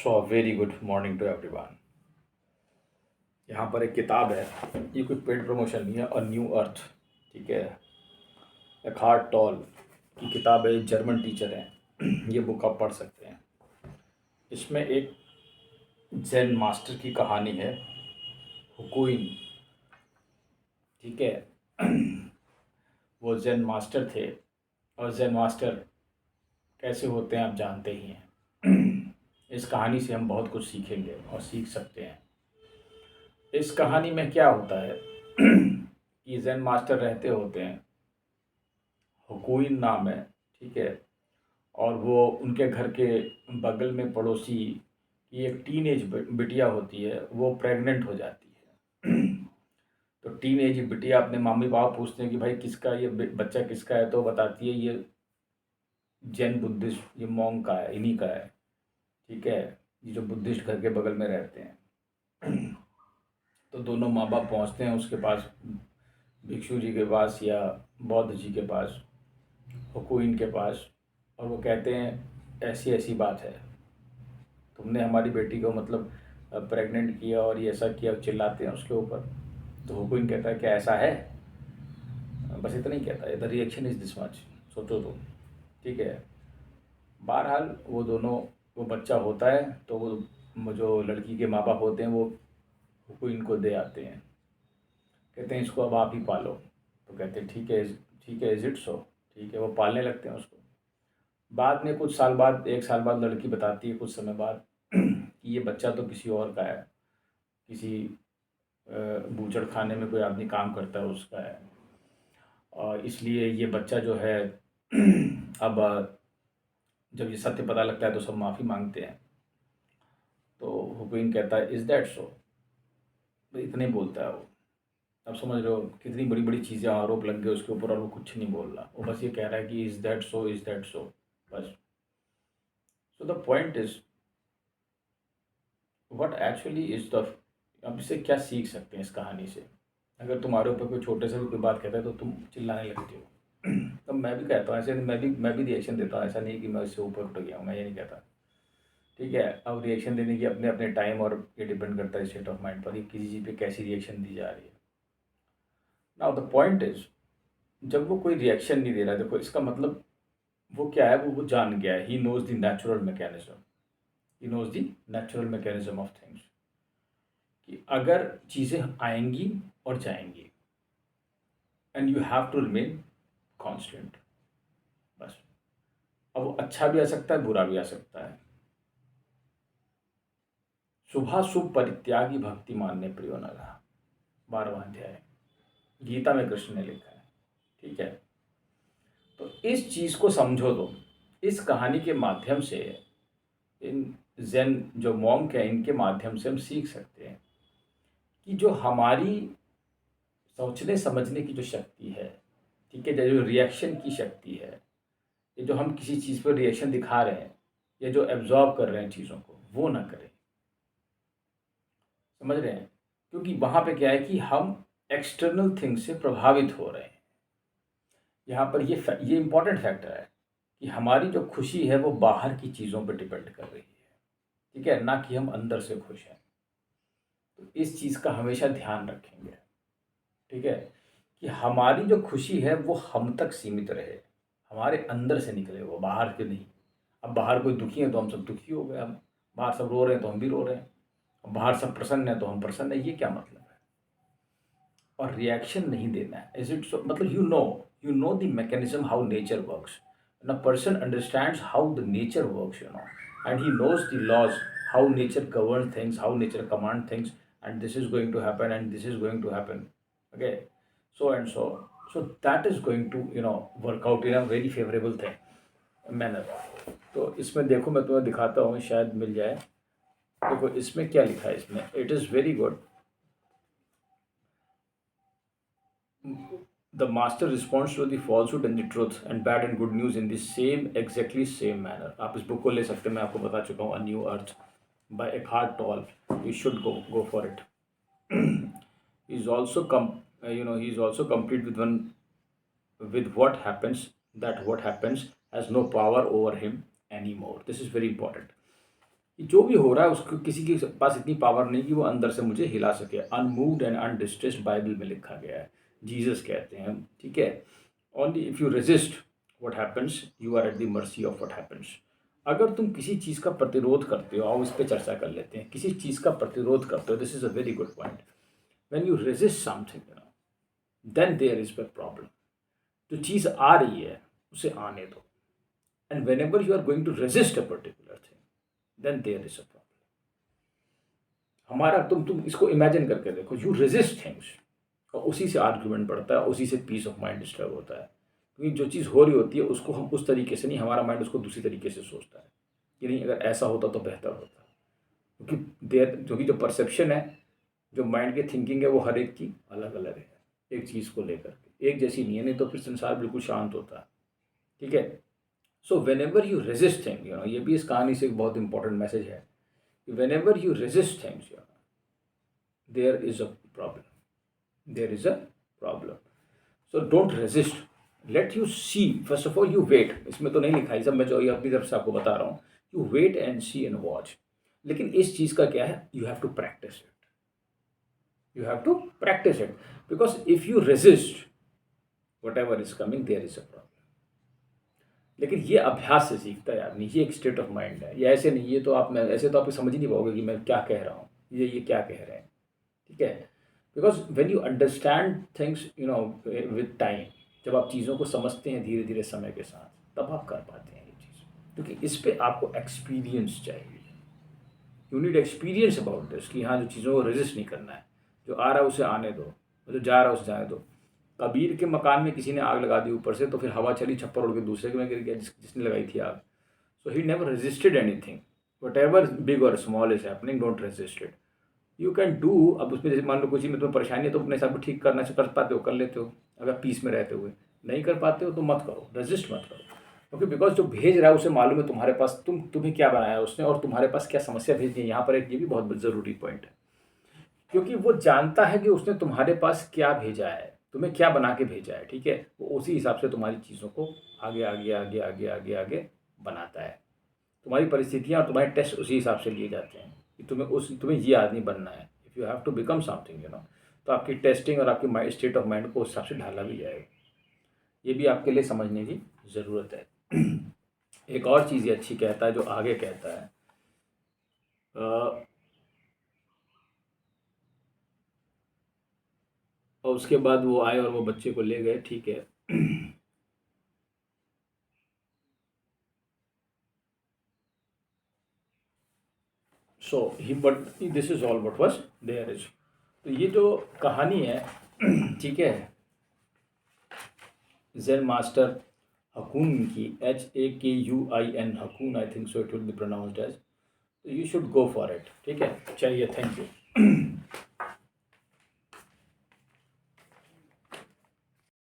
So very good morning to everyone. यहाँ पर एक किताब है, ये कोई पेड प्रमोशन नहीं है। अ न्यू अर्थ, ठीक है, एखार्ट टॉल की किताब है, जर्मन टीचर है। ये बुक आप पढ़ सकते हैं। इसमें एक जैन मास्टर की कहानी है, हुकुइन, ठीक है। वो जैन मास्टर थे, और जैन मास्टर कैसे होते हैं आप जानते ही हैं। इस कहानी से हम बहुत कुछ सीखेंगे और सीख सकते हैं। इस कहानी में क्या होता है कि जैन मास्टर रहते होते हैं, हुकुइन नाम है, ठीक है। और वो उनके घर के बगल में पड़ोसी की एक टीनेज बिटिया होती है, वो प्रेग्नेंट हो जाती है। तो टीनेज बिटिया अपने मम्मी पापा पूछते हैं कि भाई किसका ये बच्चा किसका है, तो बताती है ये जैन बुद्धिस्ट, ये मॉन्क का है, इन्हीं का है, ठीक है। ये जो बुद्धिस्ट घर के बगल में रहते हैं। तो दोनों माँ बाप पहुँचते हैं उसके पास, भिक्षु जी के पास या बौद्ध जी के पास, हुकुइन के पास, और वो कहते हैं ऐसी ऐसी बात है, तुमने हमारी बेटी को मतलब प्रेग्नेंट किया और ये ऐसा किया, चिल्लाते हैं उसके ऊपर। तो हुकुइन कहता है क्या ऐसा है, बस इतना ही कहता है, the reaction is this much, सोचो तुम, ठीक है। बहरहाल वो दोनों, वो बच्चा होता है तो वो जो लड़की के माँ बाप होते हैं वो हुकुइन को दे आते हैं, कहते हैं इसको अब आप ही पालो। तो कहते हैं ठीक है, ठीक है, इज इट सो, ठीक है। वो पालने लगते हैं उसको। बाद में कुछ साल बाद, 1 साल बाद लड़की बताती है कुछ समय बाद कि ये बच्चा तो किसी और का है, किसी बूचड़ खाने में कोई आदमी काम करता है उसका है, और इसलिए ये बच्चा जो है अब जब ये सत्य पता लगता है तो सब माफ़ी मांगते हैं। तो हुकुइन कहता है इज़ दैट सो, तो इतने बोलता है वो। अब समझ रहे हो कितनी बड़ी बड़ी चीज़ें आरोप लग गए उसके ऊपर, और वो कुछ नहीं बोल रहा, वो बस ये कह रहा है कि is that so, is that so, बस। So the point is what actually is the, अब इससे क्या सीख सकते हैं इस कहानी से। अगर तुम्हारे ऊपर कोई छोटे से भी कोई बात कहता है तो तुम चिल्लाने लगते हो। तो मैं भी कहता हूँ ऐसे, मैं भी रिएक्शन देता हूँ, ऐसा नहीं कि मैं इससे ऊपर उठ गया हूँ, मैं ये नहीं कहता, ठीक है। अब रिएक्शन देने की अपने अपने टाइम, और ये डिपेंड करता है स्टेट ऑफ माइंड पर, कि किसी चीज़ पे कैसी रिएक्शन दी जा रही है। नाउ द पॉइंट इज, जब वो कोई रिएक्शन नहीं दे रहा, देखो इसका मतलब वो क्या है, वो जान गया है, he knows the natural mechanism, he knows the natural mechanism of things, कि अगर चीज़ें आएंगी और जाएंगी, and you have to remain constant, बस। अब वो अच्छा भी आ सकता है, बुरा भी आ सकता है। शुभाशुभ परित्यागी भक्ति मान्य प्रियो नरः, 12वां अध्याय, गीता में कृष्ण ने लिखा है, ठीक है। तो इस चीज़ को समझो तो, इस कहानी के माध्यम से, इन जैन जो मॉन्क है इनके माध्यम से हम सीख सकते हैं कि जो हमारी सोचने समझने की जो शक्ति है, ठीक है, जो रिएक्शन की शक्ति है, ये जो हम किसी चीज़ पर रिएक्शन दिखा रहे हैं, या जो एब्जॉर्ब कर रहे हैं चीज़ों को, वो ना करें, समझ रहे हैं। क्योंकि वहाँ पे क्या है कि हम एक्सटर्नल थिंग्स से प्रभावित हो रहे हैं। यहाँ पर ये इम्पॉर्टेंट फैक्टर है कि हमारी जो खुशी है वो बाहर की चीज़ों पर डिपेंड कर रही है, ठीक है, ना कि हम अंदर से खुश हैं। तो इस चीज़ का हमेशा ध्यान रखेंगे, ठीक है, कि हमारी जो खुशी है वो हम तक सीमित रहे, हमारे अंदर से निकले, वो बाहर के नहीं। अब बाहर कोई दुखी है तो हम सब दुखी हो गए, हम बाहर सब रो रहे हैं तो हम भी रो रहे हैं, अब बाहर सब प्रसन्न है तो हम प्रसन्न है, ये क्या मतलब है। और रिएक्शन नहीं देना है, इज इट सो, मतलब you know the mechanism how nature works, and a person understands how the nature works, and he knows the laws, how nature governs things, how nature commands things, and this is going to happen and this is going to happen, okay, so and so. So that is going to work out in a very favorable thing manner. तो इसमें देखो, मैं तुम्हें दिखाता हूँ, शायद मिल जाए। देखो इसमें क्या लिखा है, इसमें it is very good. The master responds to the falsehood and the truth and bad and good news in the exactly same manner. आप इस बुक को ले सकते हैं, मैं आपको बता चुका हूँ, A New Earth by Eckhart Tolle. You should go for it. He's also he's also complete with what happens has no power over him anymore. This is very important. कि जो भी हो रहा है उसको किसी के पास इतनी पावर नहीं कि वो अंदर से मुझे हिला सके। अनमूव्ड एंड अनडिस्ट्रेस्ड बाइबल में लिखा गया है, जीसस कहते हैं, ठीक है। Only if you resist what happens, you are at the mercy of what happens. अगर तुम किसी चीज़ का प्रतिरोध करते हो, आओ इस पर चर्चा कर लेते हैं। किसी चीज़ का प्रतिरोध करते हो, this is a very good point. When you resist something, then there is a problem. जो चीज़ आ रही है उसे आने दो। And whenever you are going to resist a particular thing, then there is a problem. हमारा तुम इसको इमेजिन करके देखो, यू रेजिस्ट थिंग्स और उसी से आर्ग्यूमेंट बढ़ता है, उसी से पीस ऑफ माइंड डिस्टर्ब होता है। क्योंकि जो चीज़ हो रही होती है उसको हम उस तरीके से नहीं, हमारा माइंड उसको दूसरी तरीके से सोचता है कि नहीं, अगर ऐसा होता तो बेहतर होता। क्योंकि जो परसेप्शन है, जो माइंड की थिंकिंग है, वो हर एक की अलग अलग है, एक चीज़ को लेकर के एक जैसी नहीं है, नहीं तो फिर संसार बिल्कुल शांत होता है, ठीक है। So when ever you resist thing, ये भी इस कहानी से एक बहुत इंपॉर्टेंट मैसेज है कि whenever you resist things, there is a problem, there is a problem. So don't resist, let you see, first of all you wait. इसमें तो नहीं लिखा है सब, मैं जो ये अपनी तरफ से आपको बता रहा हूँ, you wait and see and watch. लेकिन इस चीज़ का क्या है, you have to practise it, you have to practice it, because if you resist whatever is coming, there is a problem. लेकिन ये अभ्यास से सीखता है आदमी, ये एक स्टेट ऑफ माइंड है, ये ऐसे नहीं, ये तो आप, मैं ऐसे तो आप समझ ही नहीं पाओगे कि मैं क्या कह रहा हूँ, ये क्या कह रहे हैं, ठीक है। Because when you understand things with time, जब आप चीज़ों को समझते हैं धीरे धीरे समय के साथ, तब आप कर पाते हैं ये चीज़। क्योंकि इस पर आपको एक्सपीरियंस चाहिए, you need experience about this, कि हाँ, जो चीज़ों को रेजिस्ट नहीं करना है, जो आ रहा है उसे आने दो, जो जा रहा है उसे जाने दो। कबीर के मकान में किसी ने आग लगा दी ऊपर से, तो फिर हवा चली, छप्पर उड़ के दूसरे के में गिर गया जिसने लगाई थी आग। So he never resisted anything, whatever big और small is happening, don't resist it, you can do. अब उसमें जैसे मान लो कुछ चीज़ में तुम्हें परेशानी है, तो अपने हिसाब से ठीक करना से कर पाते हो, कर लेते हो, अगर पीस में रहते हुए। नहीं कर पाते हो तो मत करो, रेजिस्ट मत करो। क्योंकि बिकॉज जो भेज रहा है उसे मालूम है तुम्हारे पास तुम्हें क्या बनाया है उसने, और तुम्हारे पास क्या समस्या भेजनी है। यहाँ पर एक ये भी बहुत ज़रूरी पॉइंट है, क्योंकि वो जानता है कि उसने तुम्हारे पास क्या भेजा है, तुम्हें क्या बना के भेजा है, ठीक है। वो उसी हिसाब से तुम्हारी चीज़ों को आगे आगे आगे आगे आगे आगे बनाता है। तुम्हारी परिस्थितियाँ और तुम्हारे टेस्ट उसी हिसाब से लिए जाते हैं कि तुम्हें ये आदमी बनना है। If you have to become something, तो आपकी टेस्टिंग और आपकी स्टेट ऑफ माइंड को उस हिसाब से ढाला भी जाएगा। ये भी आपके लिए समझने की ज़रूरत है। एक और चीज़ ये अच्छी कहता है, जो आगे कहता है, और उसके बाद वो आए और वो बच्चे को ले गए, ठीक है। So he, but this is all what was there is. तो ये जो कहानी है, ठीक है, जेन मास्टर हकून की, HAKUIN, Hakuin, I think so it will be pronounced as. तो you should go for it, ठीक है। चलिए, थैंक यू।